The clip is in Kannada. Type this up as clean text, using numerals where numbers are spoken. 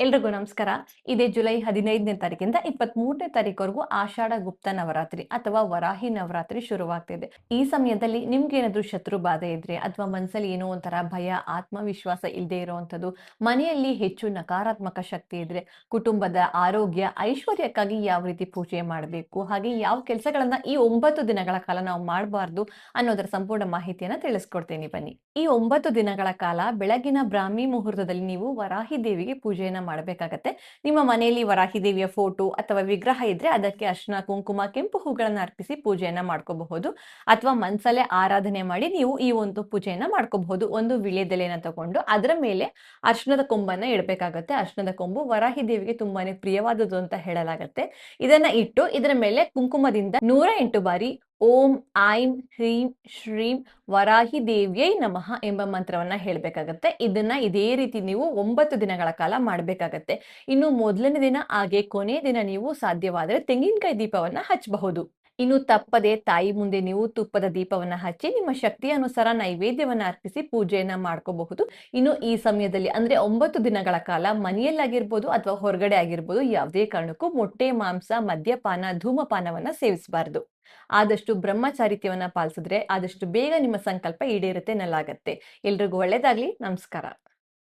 ಎಲ್ರಿಗೂ ನಮಸ್ಕಾರ. ಇದೇ ಜುಲೈ 15ನೇ ತಾರೀಕಿಂದ 23ನೇ ತಾರೀಕುವರೆಗೂ ಆಷಾಢ ಗುಪ್ತ ನವರಾತ್ರಿ ಅಥವಾ ವರಾಹಿ ನವರಾತ್ರಿ ಶುರುವಾಗ್ತಿದೆ. ಈ ಸಮಯದಲ್ಲಿ ನಿಮ್ಗೇನಾದ್ರೂ ಶತ್ರು ಬಾಧೆ ಇದ್ರೆ ಅಥವಾ ಮನಸ್ಸಲ್ಲಿ ಏನೋ ಒಂಥರ ಭಯ, ಆತ್ಮವಿಶ್ವಾಸ ಇಲ್ಲದೆ ಇರುವಂಥದ್ದು, ಮನೆಯಲ್ಲಿ ಹೆಚ್ಚು ನಕಾರಾತ್ಮಕ ಶಕ್ತಿ ಇದ್ರೆ, ಕುಟುಂಬದ ಆರೋಗ್ಯ, ಐಶ್ವರ್ಯಕ್ಕಾಗಿ ಯಾವ ರೀತಿ ಪೂಜೆ ಮಾಡಬೇಕು, ಹಾಗೆ ಯಾವ ಕೆಲಸಗಳನ್ನ ಈ 9 ದಿನಗಳ ಕಾಲ ನಾವು ಮಾಡಬಾರ್ದು ಅನ್ನೋದರ ಸಂಪೂರ್ಣ ಮಾಹಿತಿಯನ್ನ ತಿಳಿಸ್ಕೊಡ್ತೀನಿ ಬನ್ನಿ. ಈ 9 ದಿನಗಳ ಕಾಲ ಬೆಳಗಿನ ಬ್ರಾಹ್ಮಿ ಮುಹೂರ್ತದಲ್ಲಿ ನೀವು ವರಾಹಿ ದೇವಿಗೆ ಪೂಜೆಯನ್ನ ಮಾಡಬೇಕಾಗತ್ತೆ. ನಿಮ್ಮ ಮನೆಯಲ್ಲಿ ವರಾಹಿ ದೇವಿಯ ಫೋಟೋ ಅಥವಾ ವಿಗ್ರಹ ಇದ್ರೆ ಅದಕ್ಕೆ ಅರಿಶಿನ, ಕುಂಕುಮ, ಕೆಂಪು ಹೂಗಳನ್ನ ಅರ್ಪಿಸಿ ಪೂಜೆಯನ್ನ ಮಾಡ್ಕೋಬಹುದು. ಅಥವಾ ಮನಸಲ್ಲೇ ಆರಾಧನೆ ಮಾಡಿ ನೀವು ಈ ಒಂದು ಪೂಜೆಯನ್ನ ಮಾಡ್ಕೋಬಹುದು. ಒಂದು ವೀಳ್ಯದೆಲೆನ ತಗೊಂಡು ಅದರ ಮೇಲೆ ಅರಿಶಿಣದ ಕೊಂಬನ್ನ ಇಡಬೇಕಾಗತ್ತೆ. ಅರಿಶಿಣದ ಕೊಂಬು ವರಾಹಿ ದೇವಿಗೆ ತುಂಬಾನೇ ಪ್ರಿಯವಾದದ್ದು ಅಂತ ಹೇಳಲಾಗತ್ತೆ. ಇದನ್ನ ಇಟ್ಟು ಇದರ ಮೇಲೆ ಕುಂಕುಮದಿಂದ 108 ಬಾರಿ ಓಂ ಐಂ ಹ್ರೀಂ ಶ್ರೀಂ ವರಾಹಿ ದೇವ್ಯೈ ನಮಃ ಎಂಬ ಮಂತ್ರವನ್ನ ಹೇಳಬೇಕಾಗತ್ತೆ. ಇದನ್ನ ಇದೇ ರೀತಿ ನೀವು 9 ದಿನಗಳ ಕಾಲ ಮಾಡಬೇಕಾಗತ್ತೆ. ಇನ್ನು ಮೊದಲನೇ ದಿನ ಹಾಗೆ ಕೊನೆ ದಿನ ನೀವು ಸಾಧ್ಯವಾದರೆ ತೆಂಗಿನಕಾಯಿ ದೀಪವನ್ನ ಹಚ್ಚಬಹುದು. ಇನ್ನು ತಪ್ಪದೆ ತಾಯಿ ಮುಂದೆ ನೀವು ತುಪ್ಪದ ದೀಪವನ್ನ ಹಚ್ಚಿ ನಿಮ್ಮ ಶಕ್ತಿಯ ಅನುಸಾರ ನೈವೇದ್ಯವನ್ನ ಅರ್ಪಿಸಿ ಪೂಜೆಯನ್ನ ಮಾಡ್ಕೋಬಹುದು. ಇನ್ನು ಈ ಸಮಯದಲ್ಲಿ ಅಂದ್ರೆ 9 ದಿನಗಳ ಕಾಲ ಮನೆಯಲ್ಲಾಗಿರ್ಬೋದು ಅಥವಾ ಹೊರಗಡೆ ಆಗಿರ್ಬೋದು ಯಾವುದೇ ಕಾರಣಕ್ಕೂ ಮೊಟ್ಟೆ, ಮಾಂಸ, ಮದ್ಯಪಾನ, ಧೂಮಪಾನವನ್ನ ಸೇವಿಸಬಾರದು. ಆದಷ್ಟು ಬ್ರಹ್ಮಚಾರಿತ್ಯವನ್ನ ಪಾಲಿಸಿದ್ರೆ ಆದಷ್ಟು ಬೇಗ ನಿಮ್ಮ ಸಂಕಲ್ಪ ಈಡೇರುತ್ತೆ ಎನ್ನಲಾಗತ್ತೆ. ಎಲ್ರಿಗೂ ಒಳ್ಳೇದಾಗ್ಲಿ. ನಮಸ್ಕಾರ.